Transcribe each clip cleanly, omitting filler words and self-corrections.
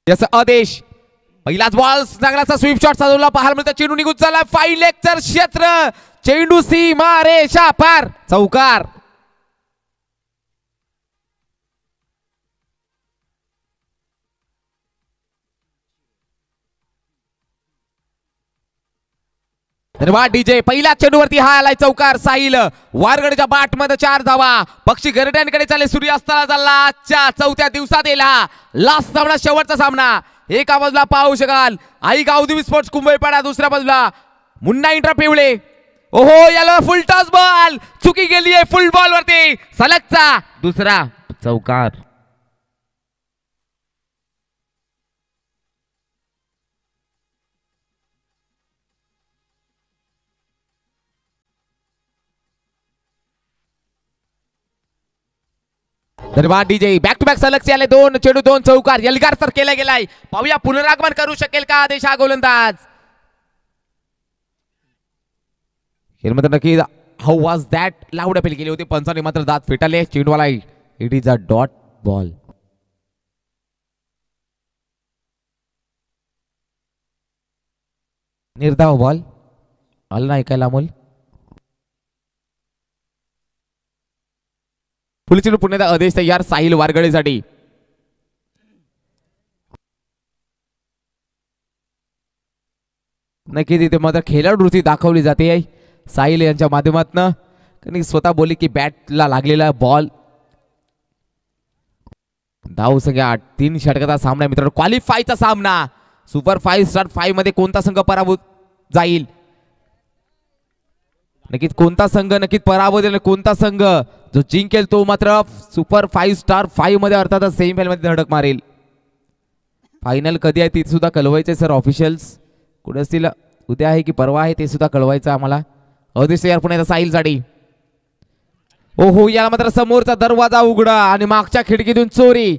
याचा आदेश पहिलाच बॉल चांगलाचा स्वीप शॉट साधवला पाहायला मिळतं. चेंडू निघून चालला 5 लेगचं क्षेत्र. चेंडू सीमा रेषा पार. चौकार. धन्यवाद डीजे. पहिल्या चेंडूवरती हा आलाय चौकार. साहिल वारगडच्या बाट मध्ये 4 धावा. पक्षी गरड्यांकडे चालले. सूर्यास्ताला चालला. आजच्या चौथ्या दिवसात येला लास्ट सामना, शेवटचा सामना. एका बाजूला पाहू शकाल आई गावदेवी स्पोर्ट्स कुंभळपाडा, दुसऱ्या बाजूला मुन्ना इंट्रा पिवळे. ओहो याला फुल टॉस बॉल चुकी गेली आहे. फुल बॉल वरती सलगचा दुसरा चौकार. धन्यवाद डीजे. बॅक टू बॅक सलगचे आले. 2 चेंडू 2 चौकार. यलगार तर केला गेलाय. पाहूया पुनरागमन करू शकेल का आदेश हा गोलंदाज. मात्र नक्की how was that loud appeal केली होती. पंचाने मात्र दात फेटाळले. चेंडूवाला it is a dot ball. निर्धाव बॉल आला नाही ऐकायला अमोल. पुढे पुण्याचा आदेश तयार साहिल वारगडेसाठी. नक्की तिथे मात्र खेळाडूची दाखवली जाते साहिल यांच्या माध्यमातून. स्वतः बोलली की बॅटला लागलेला बॉल. धाव संख्या 3 षटकाचा सामना मित्रांनो. क्वालिफायचा सामना. सुपर 5 स्टार 5 मध्ये कोणता संघ पराभूत जाईल. नक्कीच कोणता संघ नक्कीच पराभूत होईल. कोणता संघ जो जिंकेल तो मात्र सुपर 5 स्टार 5 मध्ये अर्थातच सेमीफायनल मध्ये धडक मारेल. फायनल कधी आहे ते सुद्धा कळवायचे सर ऑफिशियल्स. कुठे असतील उद्या आहे की परवा आहे ते सुद्धा कळवायचं आम्हाला. अदेश यार पुण्याचा साहिल साठी. ओहो याला मात्र समोरचा दरवाजा उघडा आणि मागच्या खिडकीतून चोरी.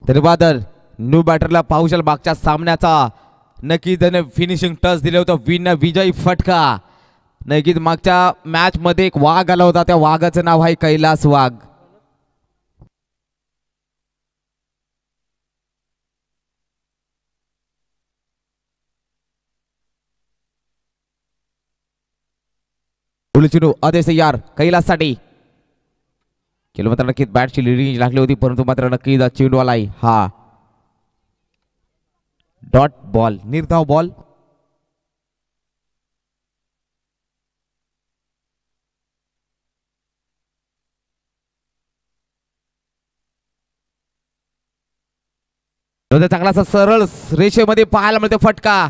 धन्यवाद. न्यू बॅटरला पाहू शकाल मागच्या सामन्याचा नक्की त्याने फिनिशिंग टच दिले होतं. विजय फटका. नक्कीच मागच्या मॅच मध्ये एक वाघ आला होता. त्या वाघाचं नाव आहे कैलास वाघ. चेंडू आदेश यार कैलास साठी. केलं मात्र नक्कीच बॅटची लिडिंग लागली होती परंतु मात्र नक्की चेंडूवाला हा डॉट बॉल निर्धाव बॉल. चांगला सरळ रेषेमध्ये पाहायला मिळते फटका.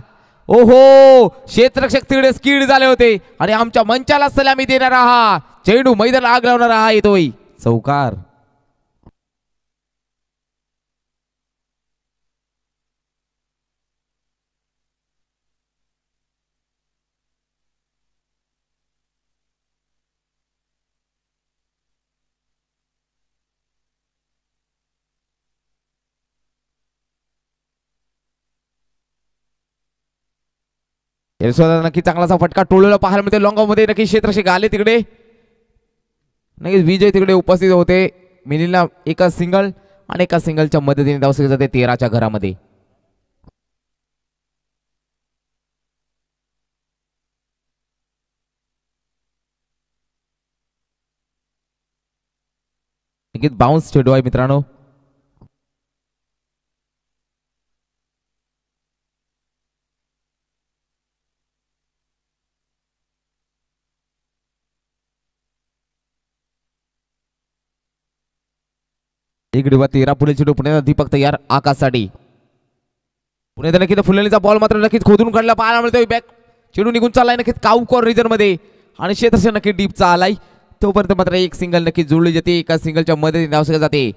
ओहो क्षेत्ररक्षक तिकडे स्किड झाले होते आणि आमच्या मंचाला सलामी देणारा हा चेंडू मैदान आग लावणारा हा येतोय चौकार. नक्की चांगलासा फटका टोळला पाहायला मिळते. लॉंग मध्ये नक्की क्षेत्ररक्षक आले तिकडे. नक्कीच विजय तिकडे उपस्थित होते. मिलिंदला एका सिंगल आणि एका सिंगलच्या मदतीने धाव संख्या जाते 13च्या घरामध्ये. नक्कीच बाउन्स चेंडू आहे मित्रांनो. इकडे 13 पुढे चेंडू पुण्याचा दीपक तयार आकाशसाठी. पुणे नक्कीच फुलणीचा बॉल मात्र नक्कीच खोदून काढला पाहायला मिळतोय. बॅक चेंडू निघून चाललाय नक्कीच काऊकॉर रिजन मध्ये आणि क्षेत्रक्षण नक्की डीपचा आलाय. तोपर्यंत मात्र एक सिंगल नक्की जुळली जाते. एका सिंगलच्या मध्ये धाव जाते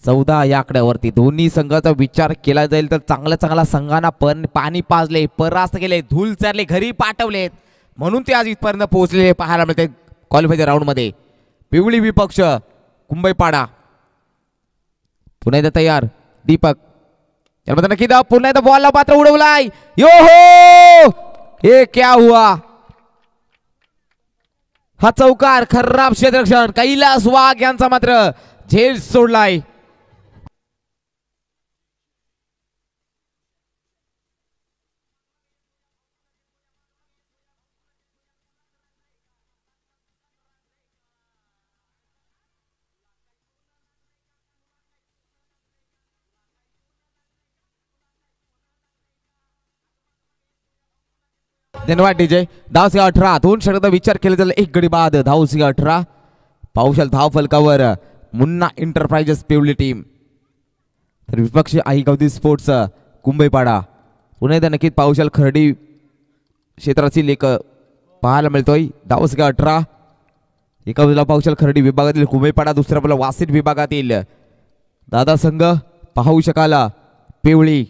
14 या आकड्यावरती. दोन्ही संघाचा विचार केला जाईल तर चांगल्या संघांना पण पाणी पाजले, परास्त केले, धूल चारले, घरी पाठवलेत म्हणून ते आज इथपर्यंत पोहोचले पाहायला मिळते क्वालिफायच्या राऊंड मध्ये. पिवळी विपक्ष कुंभईपाडा पुन्हा एकदा तयार दीपक त्यामध्ये नक्की पुन्हा एकदा बॉलला पात्र उडवलाय. यो हो हे क्या हुआ. हा चौकार खराब क्षेत्ररक्षण कैलास वाघ यांचा मात्र झेल सोडलाय. धन्यवाद डीजे. धाव संख्या 18. 2 षटकांचा विचार केला जाईल. एक गडी बाद. धाव संख्या 18. पावसाल धाव फलकावर मुन्ना एंटरप्राइजेस पिवली टीम. तर विपक्षी आई गवदी स्पोर्ट्स कुंभईपाडा पुन्हा एकदा नक्कीच पावसाल खर्डी क्षेत्रातील लेख पाहायला मिळतोय. धाव संख्या 18. एका बाजूला पावसाल खर्डी विभागातील कुंभईपाडा, दुसऱ्या बाजूला वासिट विभागातील दादा संघ पाहू शकाल पिवळी.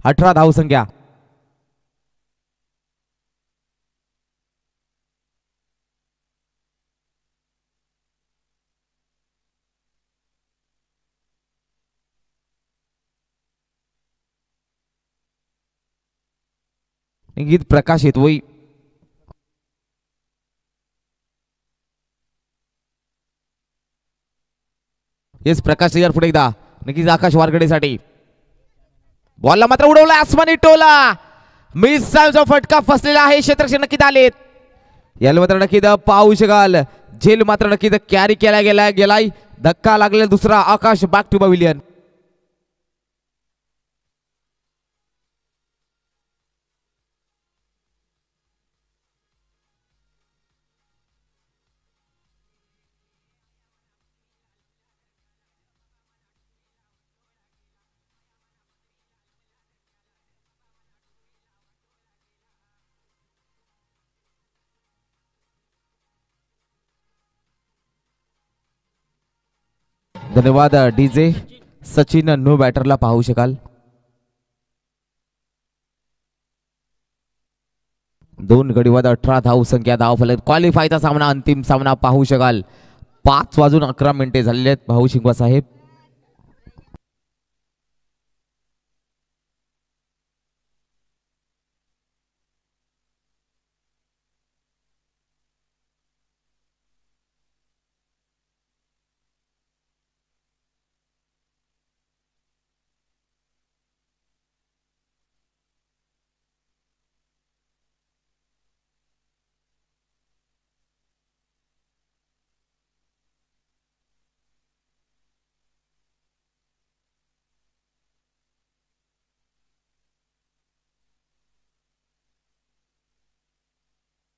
अठरा धाव संख्या. गीत प्रकाश येतोय. येस प्रकाश यार पुढे एकदा नक्कीच आकाश वारगडेसाठी. बॉलला मात्र उडवला आसमानी टोला. मिस साईजचा फटका फसलेला आहे. क्षेत्ररक्षण नक्कीच आलेत. याला मात्र नक्कीच पाहू शकाल झेल मात्र नक्कीच कॅरी केला गेलाय. धक्का लागलेला दुसरा आकाश बॅक टू पवेलियन. धन्यवाद डीजे. सचिन नो बॅटरला पाहू शकाल. 2 गडी बाद 18 धाव संख्या. धाव फलक क्वालिफायचा सामना अंतिम सामना पाहू शकाल. 5:11 झालेले आहेत भाऊ शिंगवा साहेब.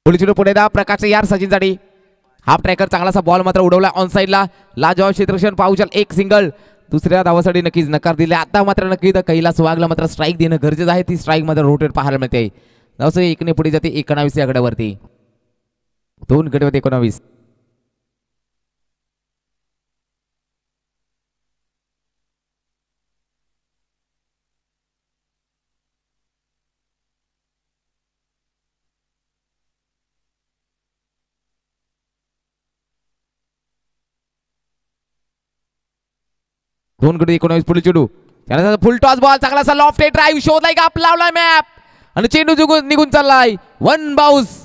पुढे प्रकाश यार सचिनसाठी हाफ ट्रॅकर चांगलासा बॉल मात्र उडवला ऑन साइडला. लाजवाब क्षेत्ररक्षण पाहू शकाल. एक सिंगल. दुसऱ्या धावासाठी नक्कीच नकार दिले. आता मात्र नक्कीच कैलास वाघला मात्र स्ट्राईक देणं गरजेचं आहे. ती स्ट्राईक मात्र रोटेट पाहायला मिळते. धावसं एकने पुढे जाते 19 या गड्यावरती. 2 गडी 19. दोन गडी 19 पुढे चेंडू. त्यानंतर फुल टॉस बॉल चांगलासा लॉफ्ट ड्राईव्ह शोधलाय का लावलाय मॅप आणि चेंडू निघून चाललाय. 1 बाउन्स.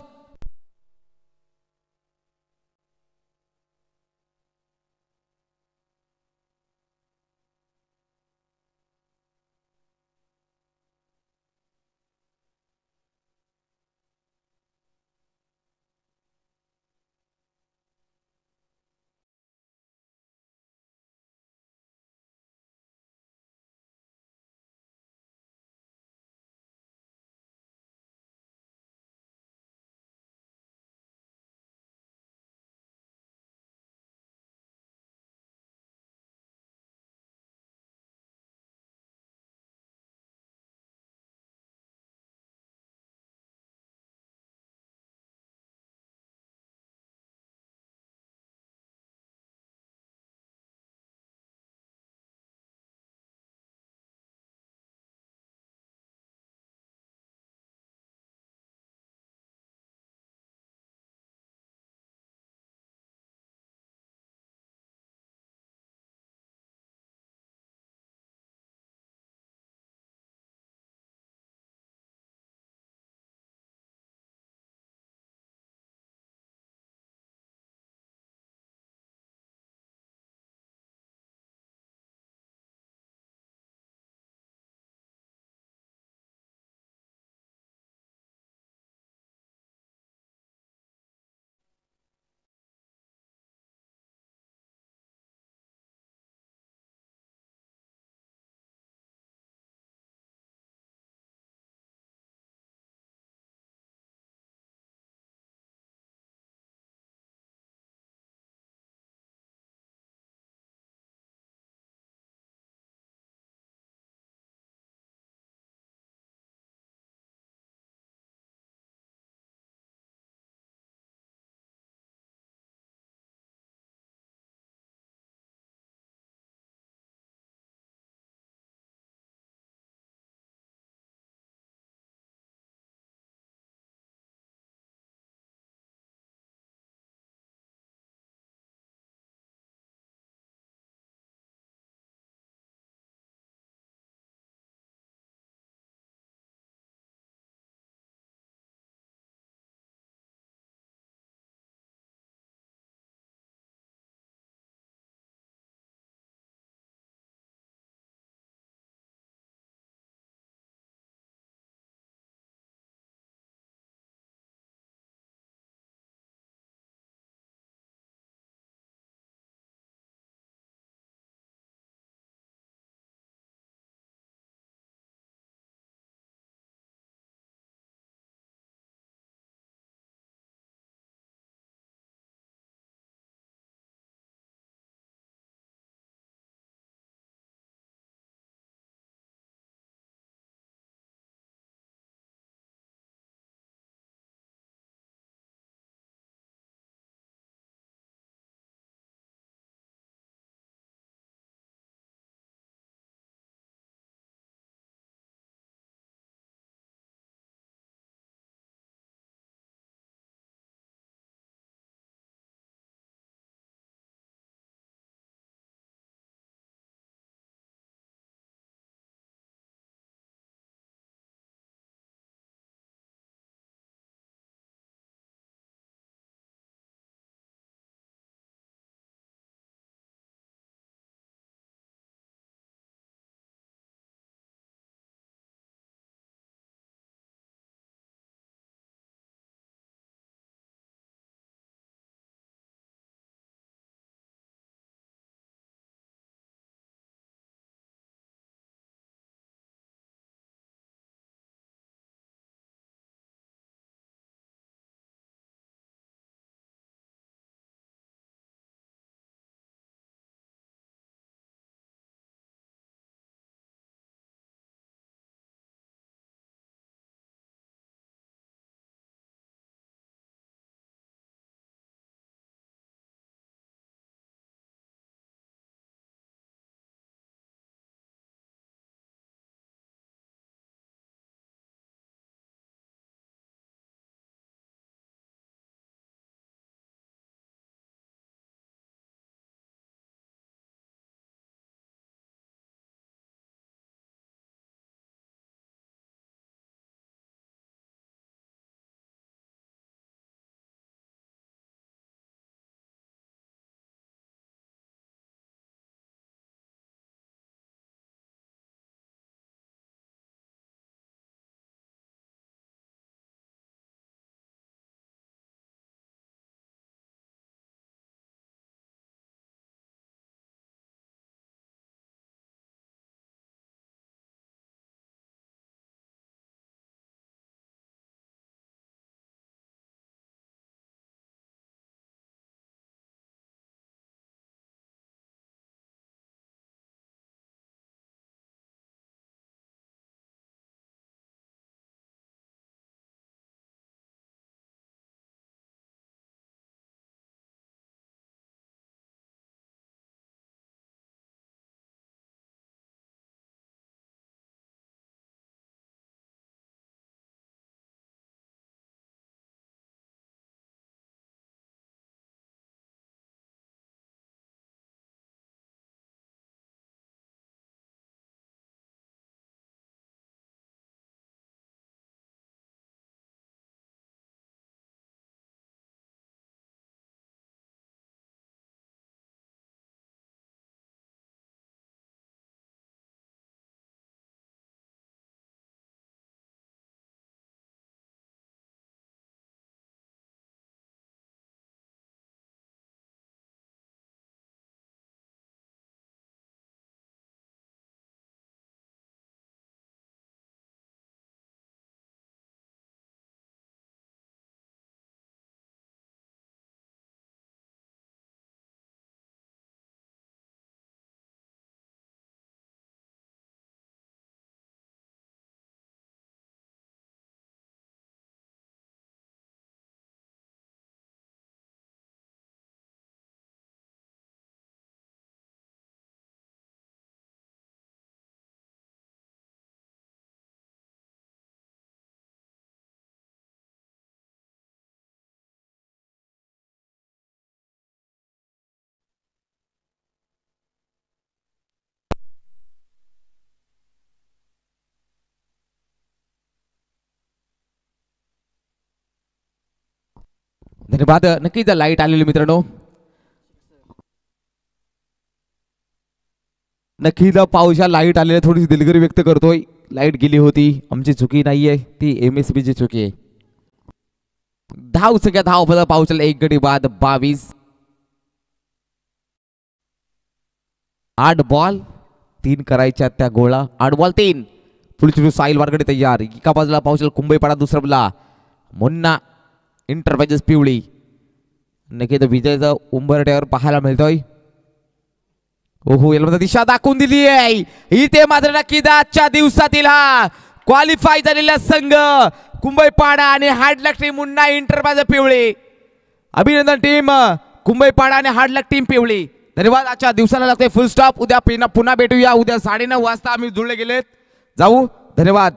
धन्यवाद. नक्कीच लाईट आलेली मित्रांनो, नक्कीच पावसा लाईट आलेली थोडीशी दिलगिरी व्यक्त करतोय. लाईट गेली होती, आमची चुकी नाहीये, ती MSB ची चुकी आहे. धाव संख्या धाव पावसाला 1 गडी बाद 22. 8 बॉल 3 करायच्या त्या गोळा. 8 बॉल 3. पुढची साहिल वारगडे तयार. एका बाजूला पावसाला कुंभईपाडा, दुसऱ्या बाजूला मुन्ना इंटरप्राइजेस पिवळी. नक्कीच विजयचा उंबरट्यावर पाहायला मिळतोय. ओहो, याला दिशा दाखवून दिली आहे इथे मात्र. नक्कीच आजच्या दिवसातील हा क्वालिफाय झालेला संघ कुंभईपाडा आणि हार्डलक टीम मुन्ना इंटरप्राइजेस पिवळी. अभिनंदन टीम कुंभईपाडा आणि हार्डलक टीम पिवळी. धन्यवाद. आजच्या दिवसाला लागते फुल स्टॉप. उद्या पुन्हा भेटूया. उद्या 9:30 वाजता आम्ही जुळले गेलेत. जाऊ. धन्यवाद.